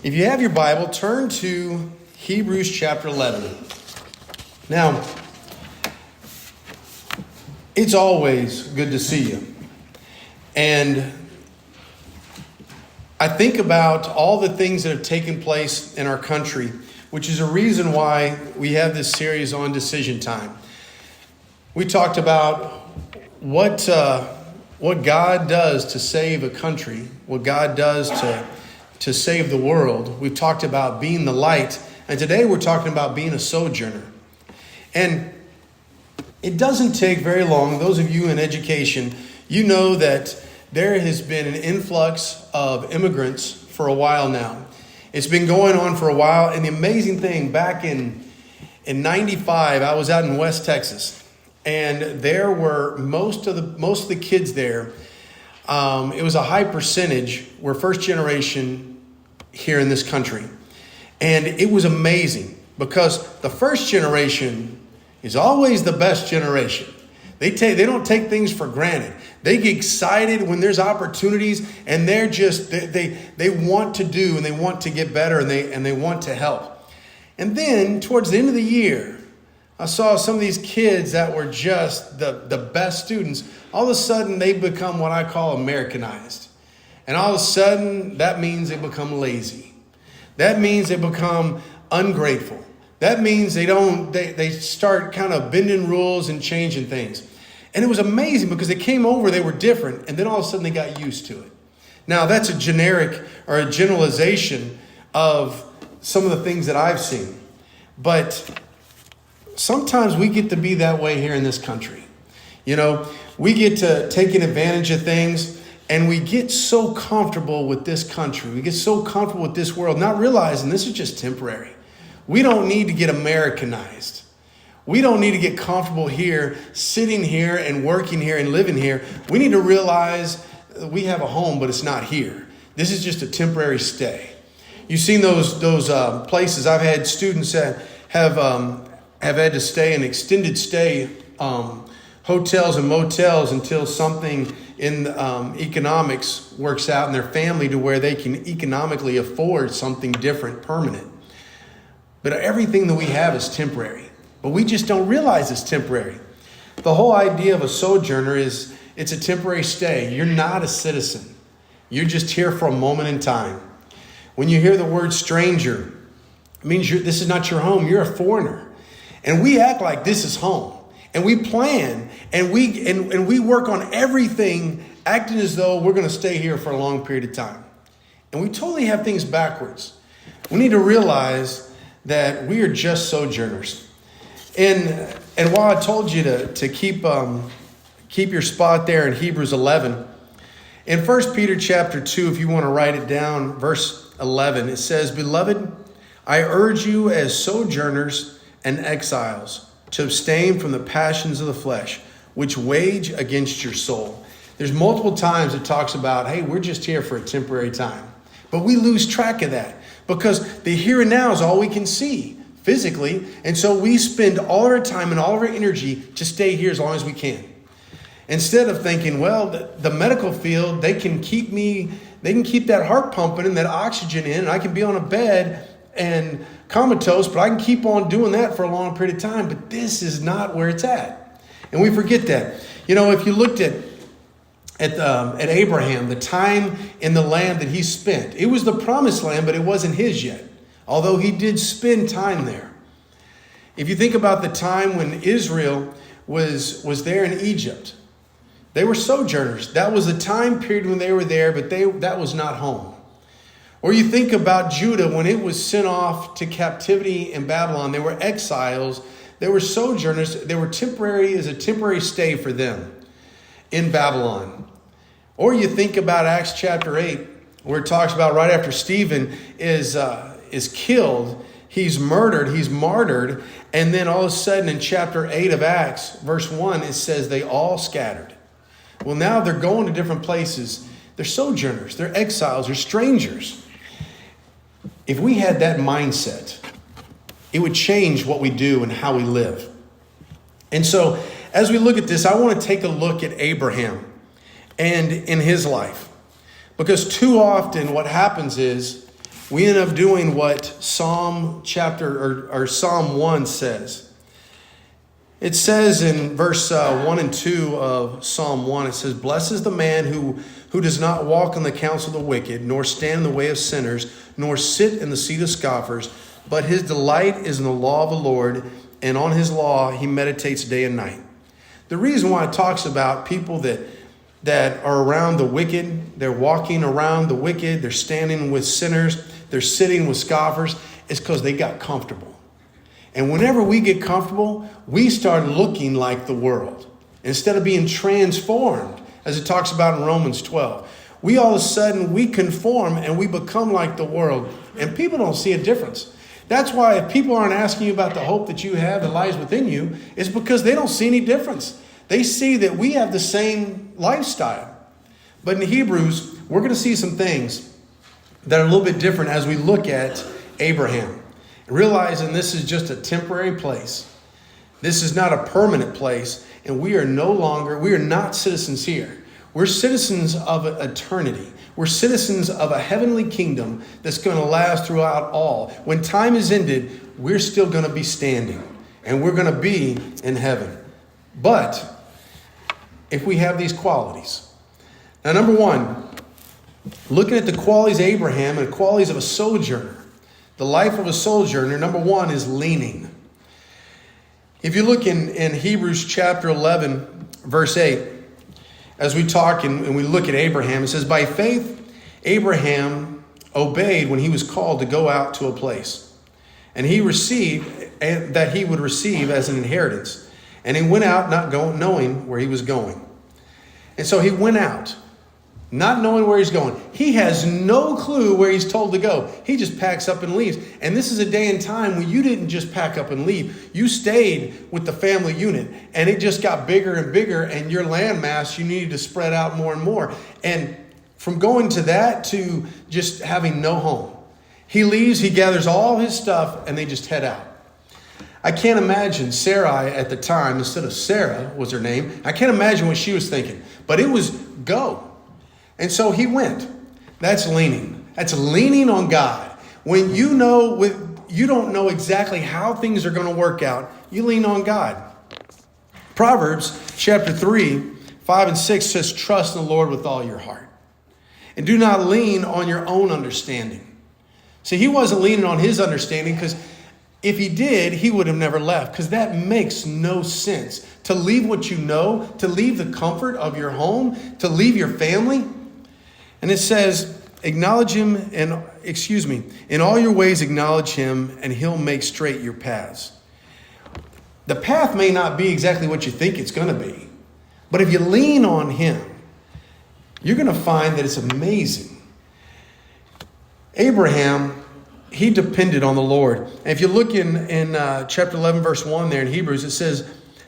If you have your Bible, turn to Hebrews chapter 11. Now, it's always good to see you. And I think about all the things that have taken place in our country, which is a reason why we have this series on decision time. We talked about what God does to save a country, what God does to save the world. We've talked about being the light, and today we're talking about being a sojourner. And it doesn't take very long. Those of you in education, you know that there has been an influx of immigrants for a while now. It's been going on for a while, and the amazing thing, back in 95, I was out in West Texas, and there were most of the kids there. It was a high percentage were first generation here in this country. And it was amazing because the first generation is always the best generation. They don't take things for granted. They get excited when there's opportunities, and they're just they want to do, and they want to get better, and they want to help. And then towards the end of the year, I saw some of these kids that were just the best students. All of a sudden, they become what I call Americanized. And all of a sudden, that means they become lazy. That means they become ungrateful. That means they start kind of bending rules and changing things. And it was amazing because they came over, they were different, and then all of a sudden they got used to it. Now, that's a generic or a generalization of some of the things that I've seen. But sometimes we get to be that way here in this country. You know, we get to taking advantage of things, and we get so comfortable with this country. We get so comfortable with this world, not realizing this is just temporary. We don't need to get Americanized. We don't need to get comfortable here, sitting here and working here and living here. We need to realize we have a home, but it's not here. This is just a temporary stay. You've seen those places. I've had students that have had to stay in extended stay hotels and motels until something in economics works out in their family to where they can economically afford something different, permanent. But everything that we have is temporary. But we just don't realize it's temporary. The whole idea of a sojourner is it's a temporary stay. You're not a citizen. You're just here for a moment in time. When you hear the word stranger, it means this is not your home. You're a foreigner. And we act like this is home. And we plan and we work on everything acting as though we're going to stay here for a long period of time. And we totally have things backwards. We need to realize that we are just sojourners. And while I told you to keep your spot there in Hebrews 11, in 1 Peter chapter 2, if you want to write it down, verse 11, it says, "Beloved, I urge you as sojourners and exiles to abstain from the passions of the flesh, which wage against your soul." There's multiple times it talks about, hey, we're just here for a temporary time. But we lose track of that because the here and now is all we can see physically. And so we spend all our time and all of our energy to stay here as long as we can. Instead of thinking, well, the medical field, they can keep that heart pumping and that oxygen in, and I can be on a bed and comatose, but I can keep on doing that for a long period of time. But this is not where it's at. And we forget that. You know, if you looked at Abraham, the time in the land that he spent, it was the promised land, but it wasn't his yet, although he did spend time there. If you think about the time when Israel was there in Egypt, they were sojourners. That was a time period when they were there, but that was not home. Or you think about Judah when it was sent off to captivity in Babylon. They were exiles. They were sojourners. They were temporary, as a temporary stay for them in Babylon. Or you think about Acts chapter 8, where it talks about right after Stephen is killed, he's murdered, he's martyred. And then all of a sudden in chapter 8 of Acts, verse 1, it says they all scattered. Well, now they're going to different places. They're sojourners. They're exiles. They're strangers. If we had that mindset, it would change what we do and how we live. And so as we look at this, I want to take a look at Abraham and in his life. Because too often what happens is we end up doing what Psalm 1 says. It says in verse 1 and 2 of Psalm 1, it says, "Blessed is the man who does not walk in the counsel of the wicked, nor stand in the way of sinners, nor sit in the seat of scoffers, but his delight is in the law of the Lord, and on his law he meditates day and night." The reason why it talks about people that are around the wicked, they're walking around the wicked, they're standing with sinners, they're sitting with scoffers, is because they got comfortable. And whenever we get comfortable, we start looking like the world. Instead of being transformed, as it talks about in Romans 12, we all of a sudden, we conform and we become like the world. And people don't see a difference. That's why if people aren't asking you about the hope that you have that lies within you, it's because they don't see any difference. They see that we have the same lifestyle. But in Hebrews, we're going to see some things that are a little bit different as we look at Abraham. Realizing this is just a temporary place. This is not a permanent place. And we are not citizens here. We're citizens of eternity. We're citizens of a heavenly kingdom that's going to last throughout all. When time is ended, we're still going to be standing. And we're going to be in heaven. But if we have these qualities. Now, number one, looking at the qualities of Abraham and the qualities of a sojourner. The life of a sojourner, number one, is leaning. If you look in Hebrews chapter 11, verse 8, as we talk and we look at Abraham, it says, "By faith, Abraham obeyed when he was called to go out to a place, and he received that he would receive as an inheritance. And he went out not knowing where he was going." And so he went out, not knowing where he's going. He has no clue where he's told to go. He just packs up and leaves. And this is a day and time when you didn't just pack up and leave. You stayed with the family unit. And it just got bigger and bigger. And your landmass, you needed to spread out more and more. And from going to that to just having no home. He leaves, he gathers all his stuff, and they just head out. I can't imagine Sarai at the time, instead of Sarah was her name. I can't imagine what she was thinking. But it was go. And so he went. That's leaning. That's leaning on God. When you don't know exactly how things are going to work out, you lean on God. Proverbs chapter 3, 5 and 6 says, "Trust in the Lord with all your heart. And do not lean on your own understanding." See, he wasn't leaning on his understanding, because if he did, he would have never left, because that makes no sense. To leave what you know, to leave the comfort of your home, to leave your family. And it says, in all your ways acknowledge him, and he'll make straight your paths. The path may not be exactly what you think it's going to be. But if you lean on him, you're going to find that it's amazing. Abraham, he depended on the Lord. And if you look in chapter 11, verse 1 there in Hebrews, it says,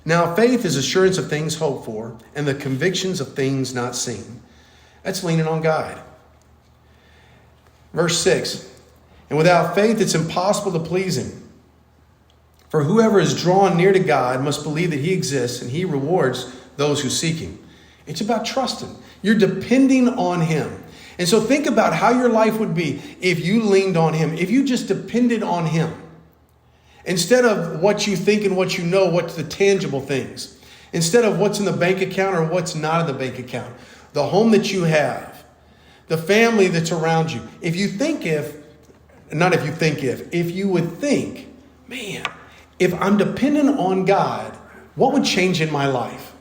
"Now faith is assurance of things hoped for, and the convictions of things not seen." That's leaning on God. Verse 6, "And without faith it's impossible to please him. For whoever is drawn near to God must believe that he exists, and he rewards those who seek him." It's about trusting. You're depending on him. And so think about how your life would be if you leaned on him, if you just depended on him. Instead of what you think and what you know, what's the tangible things. Instead of what's in the bank account or what's not in the bank account. The home that you have. The family that's around you. If you would think, man, if I'm dependent on God, what would change in my life?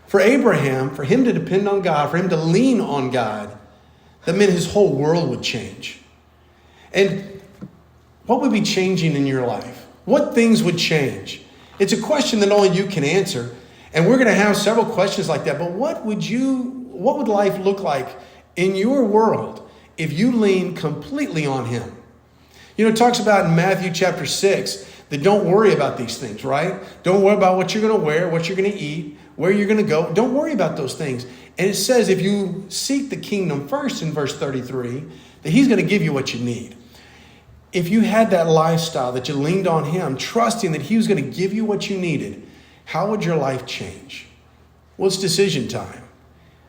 For Abraham, for him to depend on God, for him to lean on God, that meant his whole world would change. And what would be changing in your life? What things would change? It's a question that only you can answer. And we're going to have several questions like that. But what would life look like in your world if you lean completely on him? You know, it talks about in Matthew chapter 6 that don't worry about these things, right? Don't worry about what you're going to wear, what you're going to eat, where you're going to go. Don't worry about those things. And it says if you seek the kingdom first in verse 33, that he's going to give you what you need. If you had that lifestyle that you leaned on him, trusting that he was going to give you what you needed, how would your life change? Well, it's decision time.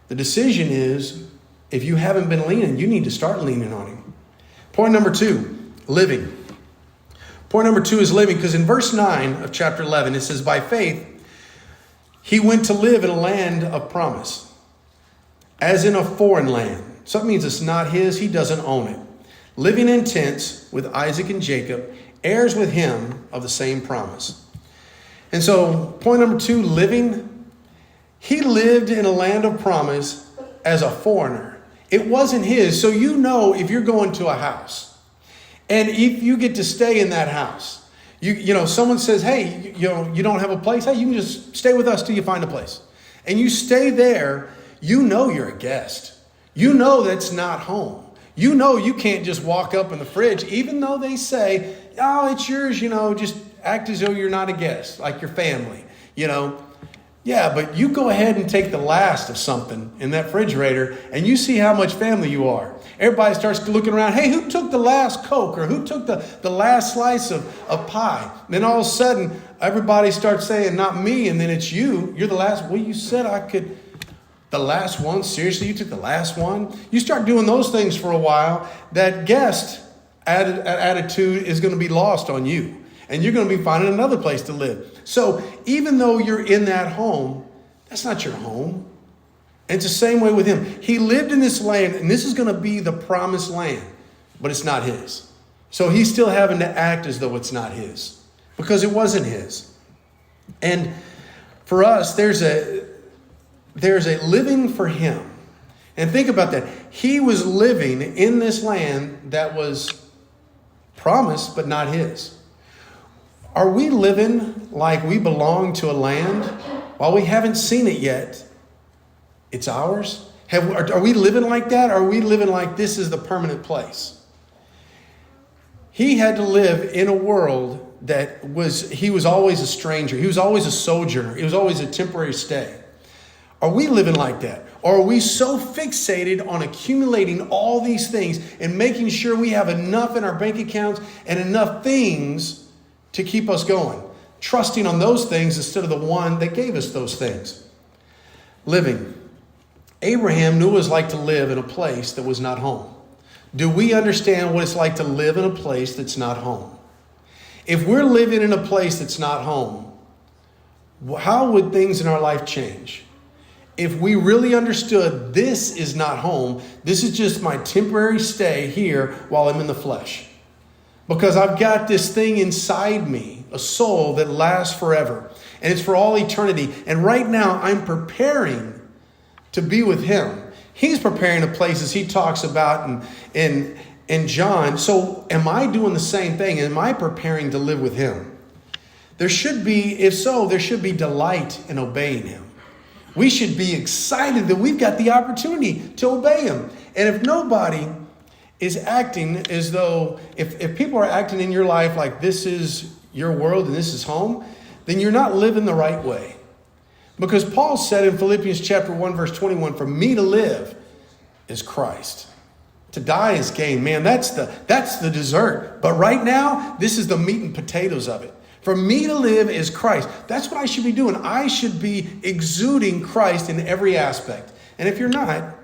The decision is, if you haven't been leaning, you need to start leaning on him. Point number 2, living. Point number 2 is living, because in verse 9 of chapter 11, it says, by faith, he went to live in a land of promise, as in a foreign land. So that means it's not his. He doesn't own it. Living in tents with Isaac and Jacob, heirs with him of the same promise. And so point number 2, living. He lived in a land of promise as a foreigner. It wasn't his. So you know, if you're going to a house and if you get to stay in that house, you know, someone says, hey, you don't have a place. Hey, you can just stay with us till you find a place. And you stay there, you know you're a guest. You know that's not home. You know you can't just walk up in the fridge, even though they say, oh, it's yours, just act as though you're not a guest, like your family, Yeah, but you go ahead and take the last of something in that refrigerator and you see how much family you are. Everybody starts looking around. Hey, who took the last Coke, or who took the last slice of pie? And then all of a sudden, everybody starts saying, not me. And then it's you. You're the last. Well, you said I could. The last one? Seriously, you took the last one? You start doing those things for a while, that guest attitude is going to be lost on you. And you're going to be finding another place to live. So even though you're in that home, that's not your home. And it's the same way with him. He lived in this land, and this is going to be the promised land, but it's not his. So he's still having to act as though it's not his, because it wasn't his. And for us, there's a living for him. And think about that. He was living in this land that was promised, but not his. Are we living like we belong to a land while we haven't seen it yet? It's ours. Are we living like that? Or are we living like this is the permanent place? He had to live in a world he was always a stranger. He was always a sojourner. He was always a temporary stay. Are we living like that? Or are we so fixated on accumulating all these things and making sure we have enough in our bank accounts and enough things to keep us going, trusting on those things instead of the one that gave us those things? Living. Abraham knew what it was like to live in a place that was not home. Do we understand what it's like to live in a place that's not home? If we're living in a place that's not home, how would things in our life change? If we really understood this is not home, this is just my temporary stay here while I'm in the flesh. Because I've got this thing inside me, a soul that lasts forever. And it's for all eternity. And right now I'm preparing to be with him. He's preparing the places he talks about in John. So am I doing the same thing? Am I preparing to live with him? There should be delight in obeying him. We should be excited that we've got the opportunity to obey him. And if nobody is acting as though, if people are acting in your life like this is your world and this is home, then you're not living the right way. Because Paul said in Philippians chapter 1, verse 21, for me to live is Christ. To die is gain. Man, that's the dessert. But right now, this is the meat and potatoes of it. For me to live is Christ. That's what I should be doing. I should be exuding Christ in every aspect. And if you're not,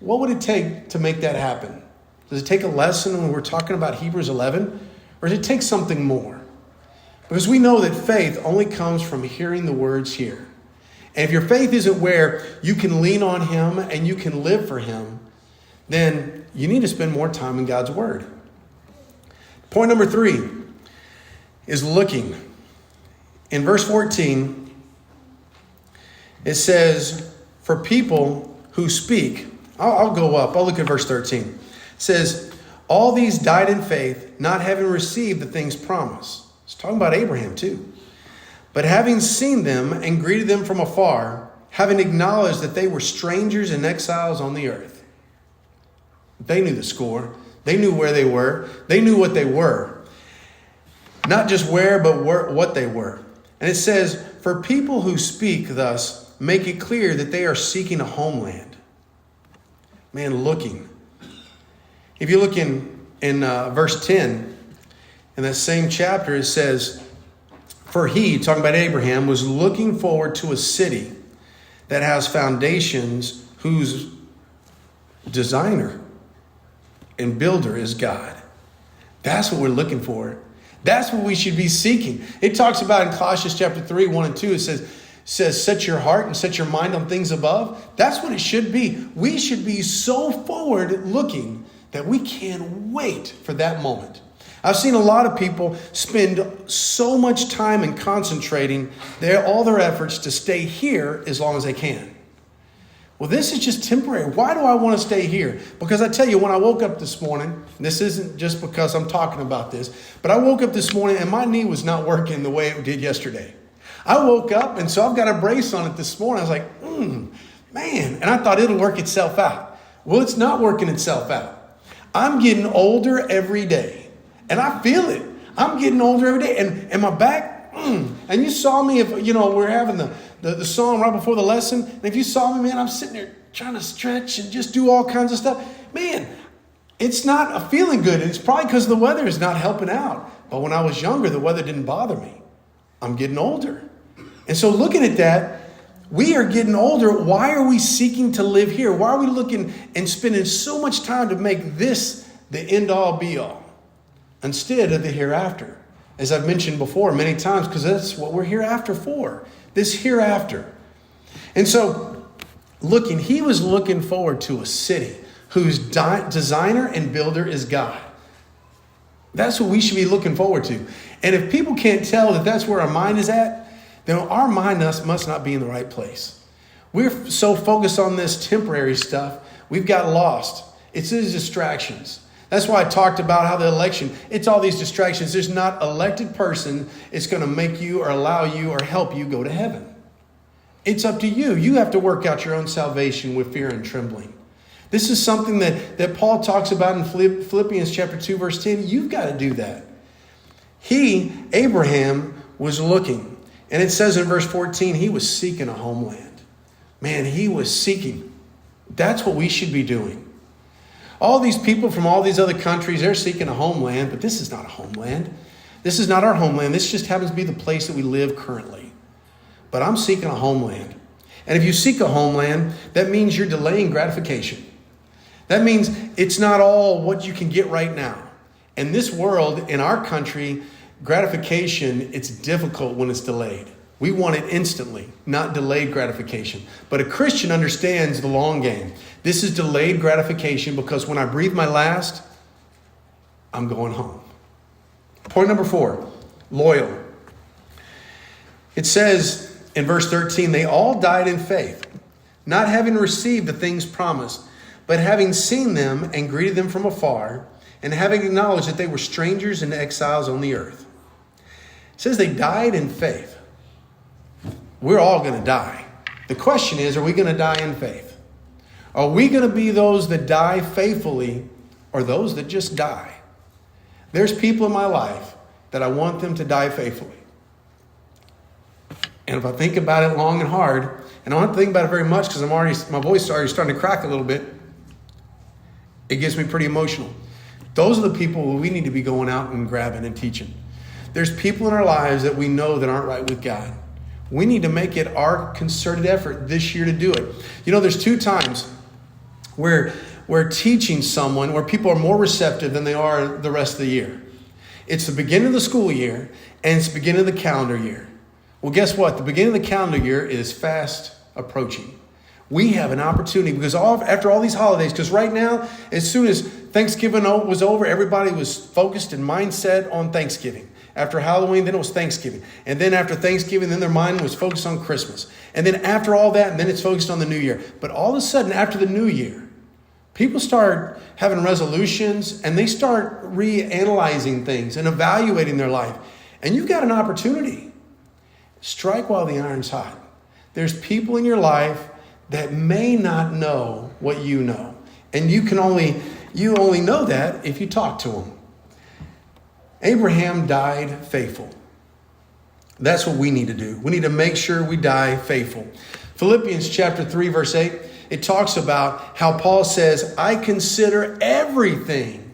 what would it take to make that happen? Does it take a lesson when we're talking about Hebrews 11? Or does it take something more? Because we know that faith only comes from hearing the words here. And if your faith isn't where you can lean on him and you can live for him, then you need to spend more time in God's word. Point number 3 is looking. In verse 14, it says, for people who speak, I'll go up. I'll look at verse 13. It says, all these died in faith, not having received the things promised. It's talking about Abraham too. But having seen them and greeted them from afar, having acknowledged that they were strangers and exiles on the earth. They knew the score. They knew where they were. They knew what they were. Not just where, but what they were. And it says, for people who speak thus, make it clear that they are seeking a homeland. Man, looking. If you look in verse 10, in that same chapter, it says, for he, talking about Abraham, was looking forward to a city that has foundations, whose designer and builder is God. That's what we're looking for. That's what we should be seeking. It talks about in Colossians chapter 3, 1 and 2, it says, set your heart and set your mind on things above. That's what it should be. We should be so forward looking that we can't wait for that moment. I've seen a lot of people spend so much time in concentrating all their efforts to stay here as long as they can. Well, this is just temporary. Why do I want to stay here? Because I tell you, when I woke up this morning, this isn't just because I'm talking about this, but I woke up this morning and my knee was not working the way it did yesterday. I woke up, and so I've got a brace on it this morning. I was like, man. And I thought it'll work itself out. Well, it's not working itself out. I'm getting older every day. And I feel it. I'm getting older every day. And my back, and you saw me, we're having the song right before the lesson. And if you saw me, man, I'm sitting there trying to stretch and just do all kinds of stuff. Man, it's not feeling good. It's probably because the weather is not helping out. But when I was younger, the weather didn't bother me. I'm getting older. And so looking at that, we are getting older. Why are we seeking to live here? Why are we looking and spending so much time to make this the end-all, be-all instead of the hereafter? As I've mentioned before many times, because that's what we're hereafter for, this hereafter. And so he was looking forward to a city whose designer and builder is God. That's what we should be looking forward to. And if people can't tell that that's where our mind is at, then our mind must not be in the right place. We're so focused on this temporary stuff, we've got lost. It's these distractions. That's why I talked about how the election, it's all these distractions. There's not an elected person it's going to make you or allow you or help you go to heaven. It's up to you. You have to work out your own salvation with fear and trembling. This is something that Paul talks about in Philippians chapter 2, verse 10. You've got to do that. Abraham, was looking. And it says in verse 14, he was seeking a homeland. Man, he was seeking. That's what we should be doing. All these people from all these other countries, they're seeking a homeland, but this is not a homeland. This is not our homeland. This just happens to be the place that we live currently. But I'm seeking a homeland. And if you seek a homeland, that means you're delaying gratification. That means it's not all what you can get right now. In this world, in our country, gratification, it's difficult when it's delayed. We want it instantly, not delayed gratification. But a Christian understands the long game. This is delayed gratification because when I breathe my last, I'm going home. Point number 4, loyal. It says in verse 13, they all died in faith, not having received the things promised, but having seen them and greeted them from afar, and having acknowledged that they were strangers and exiles on the earth. It says they died in faith. We're all going to die. The question is, are we going to die in faith? Are we going to be those that die faithfully or those that just die? There's people in my life that I want them to die faithfully. And if I think about it long and hard, and I don't have to think about it very much because my voice is already starting to crack a little bit, it gets me pretty emotional. Those are the people we need to be going out and grabbing and teaching. There's people in our lives that we know that aren't right with God. We need to make it our concerted effort this year to do it. You know, there's 2 times where we're teaching someone where people are more receptive than they are the rest of the year. It's the beginning of the school year and it's the beginning of the calendar year. Well, guess what? The beginning of the calendar year is fast approaching. We have an opportunity because after all these holidays, because right now, as soon as Thanksgiving was over, everybody was focused and mindset on Thanksgiving. After Halloween, then it was Thanksgiving. And then after Thanksgiving, then their mind was focused on Christmas. And then after all that, and then it's focused on the New Year. But all of a sudden, after the New Year, people start having resolutions and they start reanalyzing things and evaluating their life. And you've got an opportunity. Strike while the iron's hot. There's people in your life that may not know what you know. And you only know that if you talk to them. Abraham died faithful. That's what we need to do. We need to make sure we die faithful. Philippians chapter 3, verse 8, it talks about how Paul says, I consider everything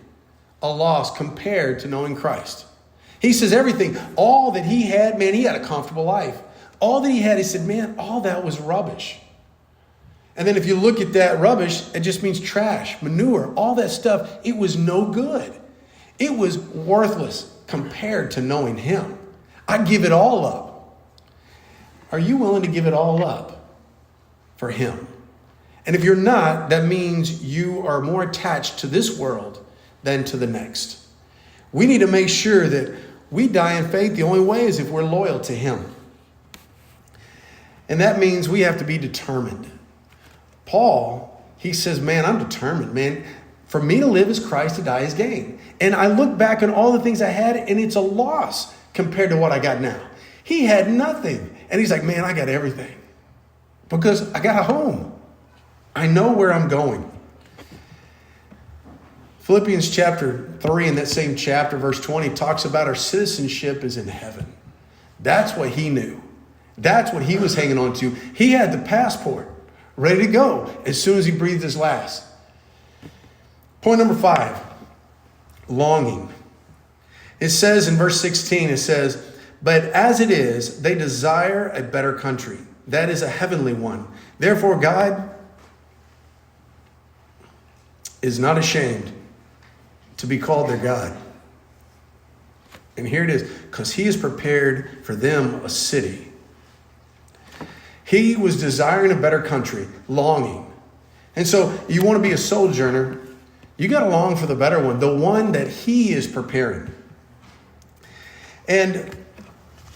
a loss compared to knowing Christ. He says everything, all that he had, man, he had a comfortable life. All that he had, he said, man, all that was rubbish. And then if you look at that rubbish, it just means trash, manure, all that stuff. It was no good. It was worthless compared to knowing him. I'd give it all up. Are you willing to give it all up for him? And if you're not, that means you are more attached to this world than to the next. We need to make sure that we die in faith. The only way is if we're loyal to him. And that means we have to be determined. Paul, he says, man, I'm determined, man. For me to live is Christ, to die is gain. And I look back on all the things I had, and it's a loss compared to what I got now. He had nothing. And he's like, man, I got everything. Because I got a home. I know where I'm going. Philippians chapter 3, in that same chapter, verse 20, talks about our citizenship is in heaven. That's what he knew. That's what he was hanging on to. He had the passport ready to go as soon as he breathed his last. Point number 5, longing. It says in verse 16, it says, but as it is, they desire a better country. That is a heavenly one. Therefore, God is not ashamed to be called their God. And here it is, because he has prepared for them a city. He was desiring a better country, longing. And so you want to be a sojourner, you got to long for the better one, the one that he is preparing. And,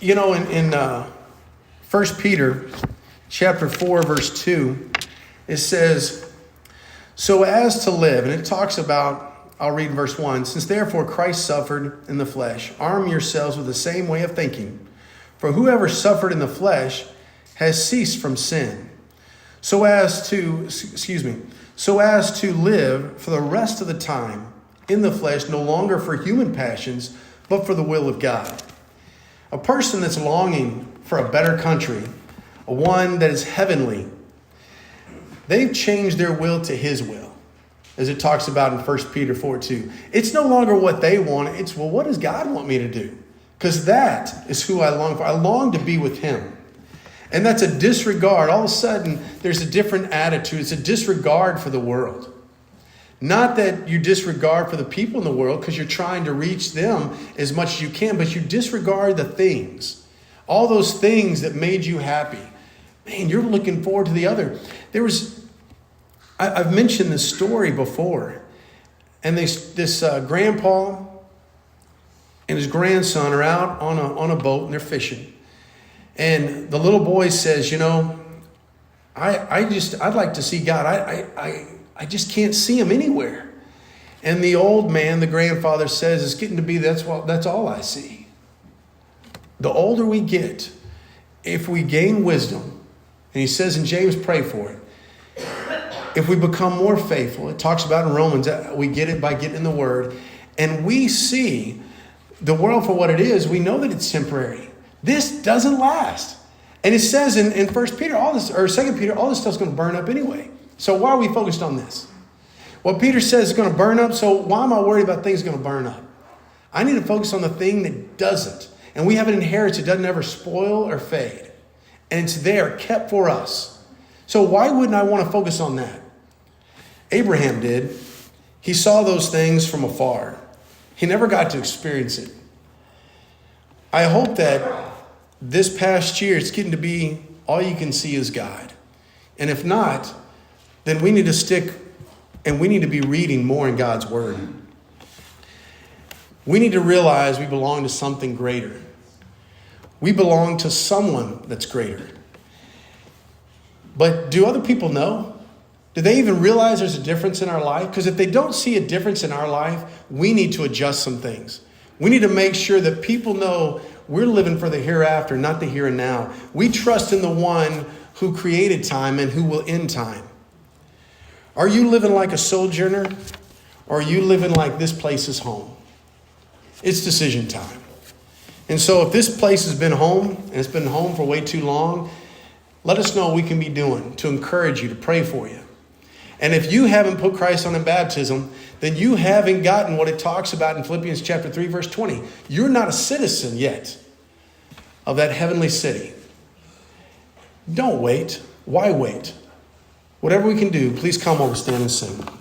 you know, in 1 Peter chapter 4, verse 2, it says, so as to live, and it talks about, I'll read verse 1, since therefore Christ suffered in the flesh, arm yourselves with the same way of thinking. For whoever suffered in the flesh has ceased from sin, so as to live for the rest of the time in the flesh, no longer for human passions, but for the will of God. A person that's longing for a better country, one that is heavenly, they've changed their will to his will, as it talks about in 1 Peter 4:2. It's no longer what they want. It's, well, what does God want me to do? Because that is who I long for. I long to be with him. And that's a disregard. All of a sudden, there's a different attitude. It's a disregard for the world. Not that you disregard for the people in the world because you're trying to reach them as much as you can, but you disregard the things. All those things that made you happy. Man, you're looking forward to the other. I've mentioned this story before. And this grandpa and his grandson are out on a boat and they're fishing. And the little boy says, you know, I'd like to see God. I just can't see him anywhere. And the old man, the grandfather, says, it's getting to be that's all I see. The older we get, if we gain wisdom, and he says in James, pray for it. If we become more faithful, it talks about in Romans, we get it by getting in the Word, and we see the world for what it is, we know that it's temporary. This doesn't last. And it says in 1 Peter, all this, or 2 Peter, all this stuff's going to burn up anyway. So why are we focused on this? Well, Peter says it's going to burn up, so why am I worried about things going to burn up? I need to focus on the thing that doesn't. And we have an inheritance that doesn't ever spoil or fade. And it's there, kept for us. So why wouldn't I want to focus on that? Abraham did. He saw those things from afar. He never got to experience it. I hope that this past year it's getting to be all you can see is God. And if not, then we need to stick and we need to be reading more in God's Word. We need to realize we belong to something greater. We belong to someone that's greater. But do other people know? Do they even realize there's a difference in our life? Because if they don't see a difference in our life, we need to adjust some things. We need to make sure that people know we're living for the hereafter, not the here and now. We trust in the one who created time and who will end time. Are you living like a sojourner? Or are you living like this place is home? It's decision time. And so if this place has been home, and it's been home for way too long, let us know what we can be doing to encourage you, to pray for you. And if you haven't put Christ on in baptism, then you haven't gotten what it talks about in Philippians chapter 3, verse 20. You're not a citizen yet of that heavenly city. Don't wait. Why wait? Whatever we can do, please come while we stand and sing.